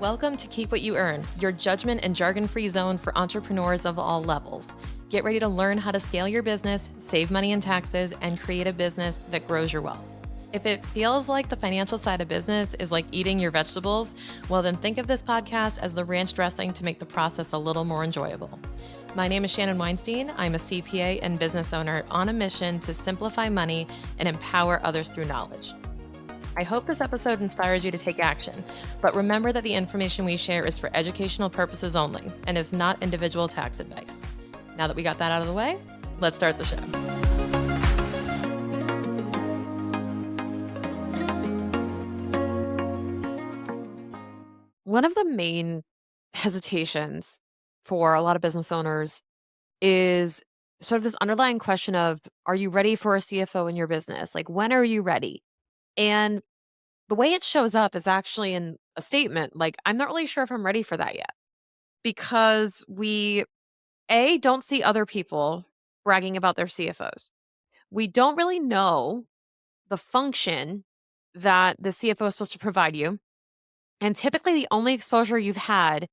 Welcome to Keep What You Earn, your judgment and jargon-free zone for entrepreneurs of all levels. Get ready to learn how to scale your business, save money in taxes, and create a business that grows your wealth. If it feels like the financial side of business is like eating your vegetables, well, then think of this podcast as the ranch dressing to make the process a little more enjoyable. My name is Shannon Weinstein. I'm a CPA and business owner on a mission to simplify money and empower others through knowledge. I hope this episode inspires you to take action, but remember that the information we share is for educational purposes only and is not individual tax advice. Now that we got that out of the way, let's start the show. One of the main hesitations for a lot of business owners is sort of this underlying question of, are you ready for a CFO in your business? Like, when are you ready? And the way it shows up is actually in a statement like, I'm not really sure if I'm ready for that yet. Because don't see other people bragging about their CFOs. We don't really know the function that the CFO is supposed to provide you. And typically, the only exposure you've had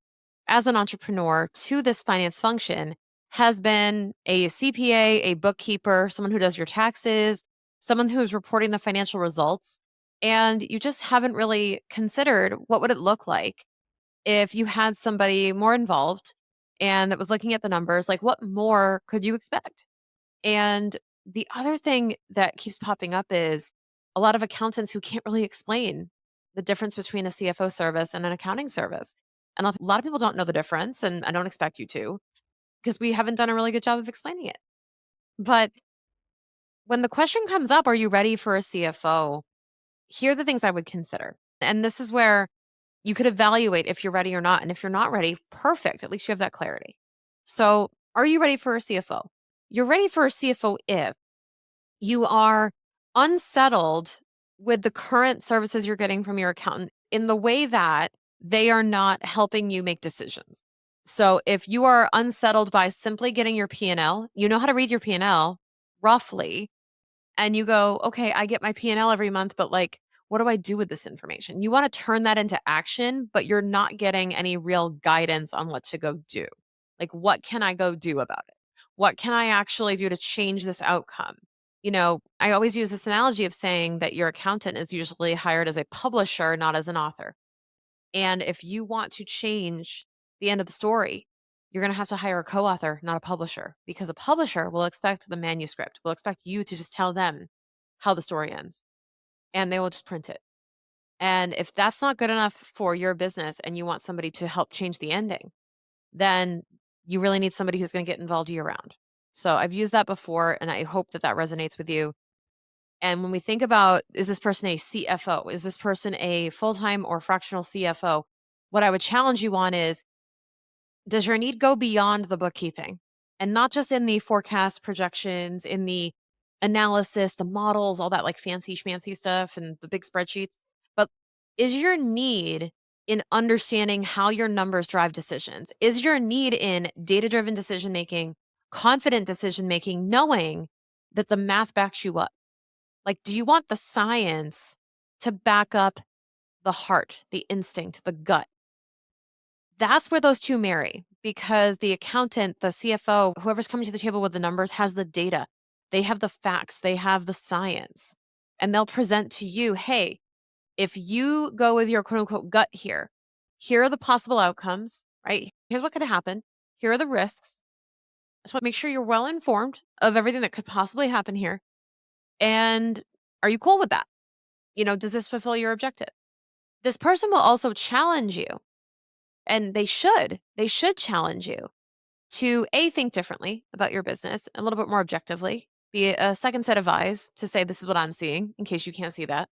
as an entrepreneur to this finance function has been a CPA, a bookkeeper, someone who does your taxes, someone who is reporting the financial results. And you just haven't really considered what would it look like if you had somebody more involved and that was looking at the numbers, like what more could you expect? And the other thing that keeps popping up is a lot of accountants who can't really explain the difference between a CFO service and an accounting service. And a lot of people don't know the difference, and I don't expect you to because we haven't done a really good job of explaining it. But when the question comes up, are you ready for a CFO? Here are the things I would consider. And this is where you could evaluate if you're ready or not. And if you're not ready, perfect. At least you have that clarity. So, are you ready for a CFO? You're ready for a CFO if you are unsettled with the current services you're getting from your accountant in the way that they are not helping you make decisions. So, if you are unsettled by simply getting your P&L, you know how to read your P&L roughly, and you go, okay, I get my P&L every month, but like, what do I do with this information? You want to turn that into action, but you're not getting any real guidance on what to go do. Like, what can I go do about it? What can I actually do to change this outcome? I always use this analogy of saying that your accountant is usually hired as a publisher, not as an author. And if you want to change the end of the story, you're going to have to hire a co author, not a publisher, because a publisher will expect the manuscript, will expect you to just tell them how the story ends, and they will just print it. And if that's not good enough for your business and you want somebody to help change the ending, then you really need somebody who's going to get involved year round. So I've used that before, and I hope that that resonates with you. And when we think about, is this person a CFO? Is this person a full time or fractional CFO? What I would challenge you on is, does your need go beyond the bookkeeping and not just in the forecast projections, in the analysis, the models, all that like fancy schmancy stuff and the big spreadsheets? But is your need in understanding how your numbers drive decisions? Is your need in data driven decision making, confident decision making, knowing that the math backs you up? Like, do you want the science to back up the heart, the instinct, the gut? That's where those two marry because the accountant, the CFO, whoever's coming to the table with the numbers has the data. They have the facts, they have the science, and they'll present to you, hey, if you go with your quote unquote gut here are the possible outcomes, right? Here's what could happen. Here are the risks. So make sure you're well informed of everything that could possibly happen here. And are you cool with that? Does this fulfill your objective? This person will also challenge you, and they should challenge you to think differently about your business a little bit more objectively, be a second set of eyes to say, this is what I'm seeing in case you can't see that.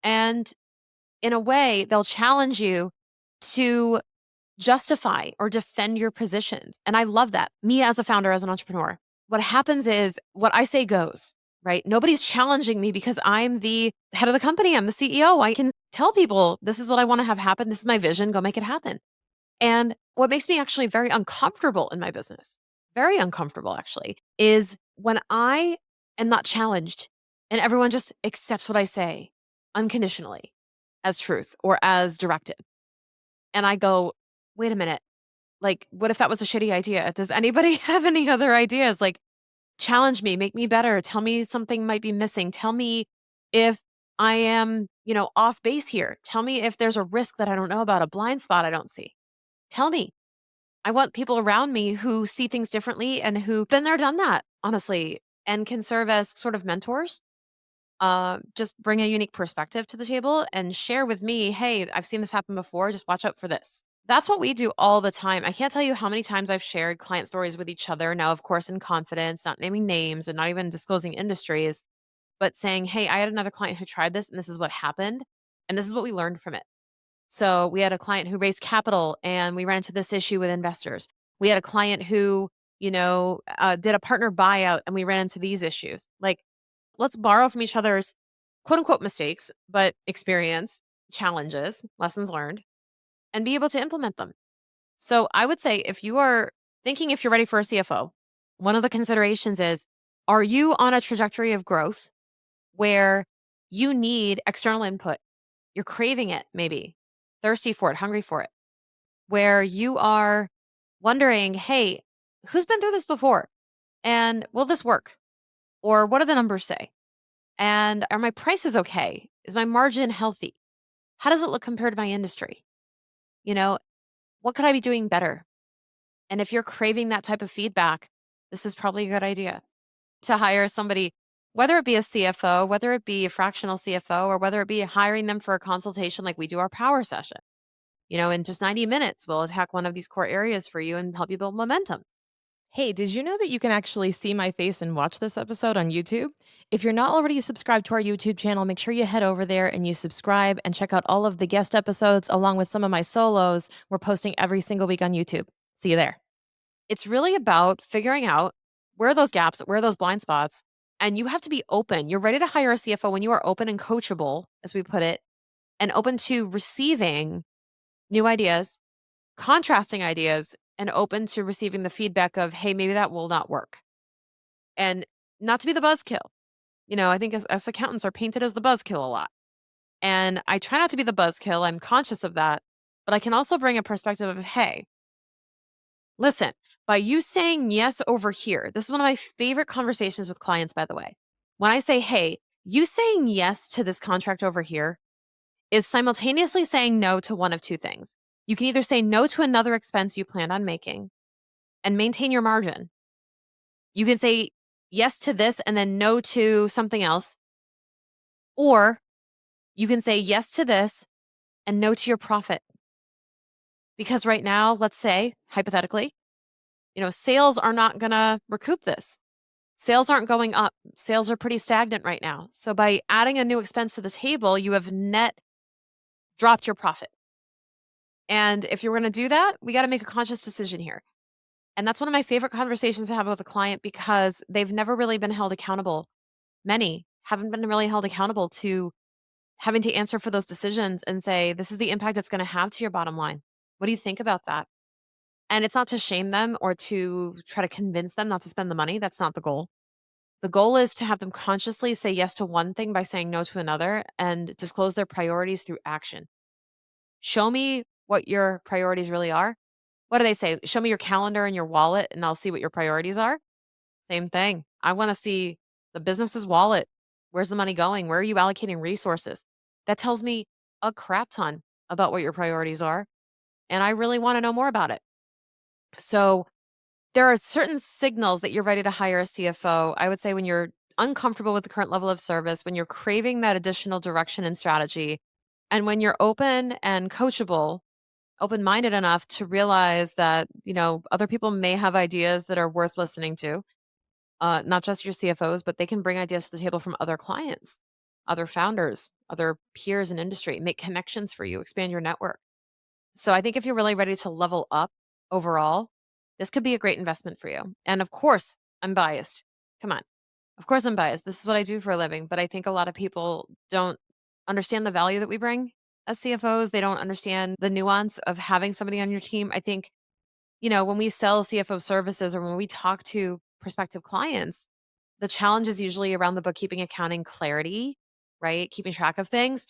And in a way, they'll challenge you to justify or defend your positions. And I love that. Me as a founder, as an entrepreneur, what happens is what I say goes, right? Nobody's challenging me because I'm the head of the company. I'm the CEO. I can tell people, this is what I want to have happen. This is my vision. Go make it happen. And what makes me actually very uncomfortable in my business, very uncomfortable actually, is when I am not challenged and everyone just accepts what I say unconditionally as truth or as directed. And I go, wait a minute. Like, what if that was a shitty idea? Does anybody have any other ideas? Like, challenge me, make me better. Tell me something might be missing. Tell me if I am, off base here. Tell me if there's a risk that I don't know about, a blind spot I don't see. Tell me. I want people around me who see things differently and who've been there, done that, honestly, and can serve as sort of mentors. Just bring a unique perspective to the table and share with me, hey, I've seen this happen before. Just watch out for this. That's what we do all the time. I can't tell you how many times I've shared client stories with each other. Now, of course, in confidence, not naming names and not even disclosing industries, but saying, hey, I had another client who tried this and this is what happened. And this is what we learned from it. So we had a client who raised capital and we ran into this issue with investors. We had a client who, did a partner buyout and we ran into these issues. Like, let's borrow from each other's quote unquote mistakes, but experience, challenges, lessons learned, and be able to implement them. So I would say if you are thinking if you're ready for a CFO, one of the considerations is, are you on a trajectory of growth where you need external input? You're craving it, maybe thirsty for it, hungry for it, where you are wondering, hey, who's been through this before? And will this work? Or what do the numbers say? And are my prices okay? Is my margin healthy? How does it look compared to my industry? You know, what could I be doing better? And if you're craving that type of feedback, this is probably a good idea to hire somebody, whether it be a CFO, whether it be a fractional CFO, or whether it be hiring them for a consultation like we do our power session. In just 90 minutes, we'll attack one of these core areas for you and help you build momentum. Hey, did you know that you can actually see my face and watch this episode on YouTube? If you're not already subscribed to our YouTube channel, make sure you head over there and you subscribe and check out all of the guest episodes along with some of my solos. We're posting every single week on YouTube. See you there. It's really about figuring out where are those gaps, where are those blind spots, and you have to be open. You're ready to hire a CFO when you are open and coachable, as we put it, and open to receiving new ideas, contrasting ideas, and open to receiving the feedback of, hey, maybe that will not work. And not to be the buzzkill. I think as accountants are painted as the buzzkill a lot. And I try not to be the buzzkill. I'm conscious of that. But I can also bring a perspective of, hey, listen, by you saying yes over here, this is one of my favorite conversations with clients, by the way. When I say, hey, you saying yes to this contract over here is simultaneously saying no to one of two things. You can either say no to another expense you planned on making and maintain your margin. You can say yes to this and then no to something else. Or you can say yes to this and no to your profit. Because right now, let's say, hypothetically, sales are not going to recoup this. Sales aren't going up. Sales are pretty stagnant right now. So by adding a new expense to the table, you have net dropped your profit. And if you're going to do that, we got to make a conscious decision here. And that's one of my favorite conversations to have with a client because they've never really been held accountable. Many haven't been really held accountable to having to answer for those decisions and say, this is the impact it's going to have to your bottom line. What do you think about that? And it's not to shame them or to try to convince them not to spend the money. That's not the goal. The goal is to have them consciously say yes to one thing by saying no to another and disclose their priorities through action. Show me what your priorities really are. What do they say? Show me your calendar and your wallet, and I'll see what your priorities are. Same thing. I want to see the business's wallet. Where's the money going? Where are you allocating resources? That tells me a crap ton about what your priorities are. And I really want to know more about it. So there are certain signals that you're ready to hire a CFO. I would say when you're uncomfortable with the current level of service, when you're craving that additional direction and strategy, and when you're open and coachable, open-minded enough to realize that, other people may have ideas that are worth listening to. Not just your CFOs, but they can bring ideas to the table from other clients, other founders, other peers in industry, make connections for you, expand your network. So I think if you're really ready to level up overall, this could be a great investment for you. And of course, I'm biased. Come on. Of course, I'm biased. This is what I do for a living. But I think a lot of people don't understand the value that we bring as CFOs. They don't understand the nuance of having somebody on your team. I think, when we sell CFO services or when we talk to prospective clients, the challenge is usually around the bookkeeping, accounting clarity, right? Keeping track of things.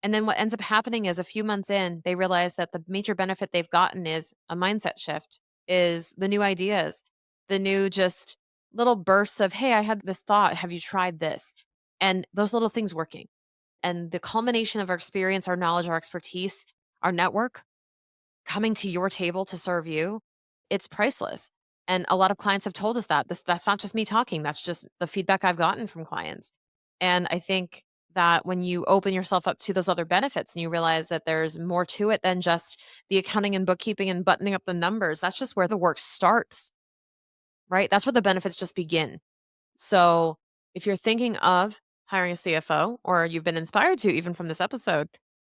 And then what ends up happening is a few months in, they realize that the major benefit they've gotten is a mindset shift, is the new ideas, the new just little bursts of, hey, I had this thought. Have you tried this? And those little things working. And the culmination of our experience, our knowledge, our expertise, our network coming to your table to serve you, it's priceless. And a lot of clients have told us that. That's not just me talking, that's just the feedback I've gotten from clients. And I think that when you open yourself up to those other benefits and you realize that there's more to it than just the accounting and bookkeeping and buttoning up the numbers, that's just where the work starts, right? That's where the benefits just begin. So if you're thinking of hiring a CFO or you've been inspired to even from this episode,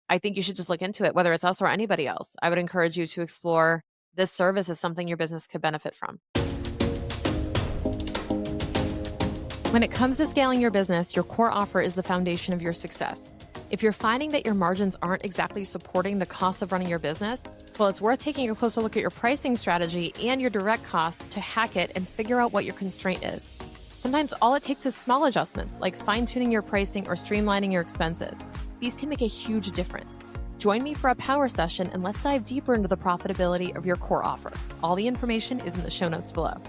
I think you should just look into it, whether it's us or anybody else. I would encourage you to explore this service as something your business could benefit from. When it comes to scaling your business, your core offer is the foundation of your success. If you're finding that your margins aren't exactly supporting the cost of running your business, well, it's worth taking a closer look at your pricing strategy and your direct costs to hack it and figure out what your constraint is. Sometimes all it takes is small adjustments, like fine-tuning your pricing or streamlining your expenses. These can make a huge difference. Join me for a power session and let's dive deeper into the profitability of your core offer. All the information is in the show notes below.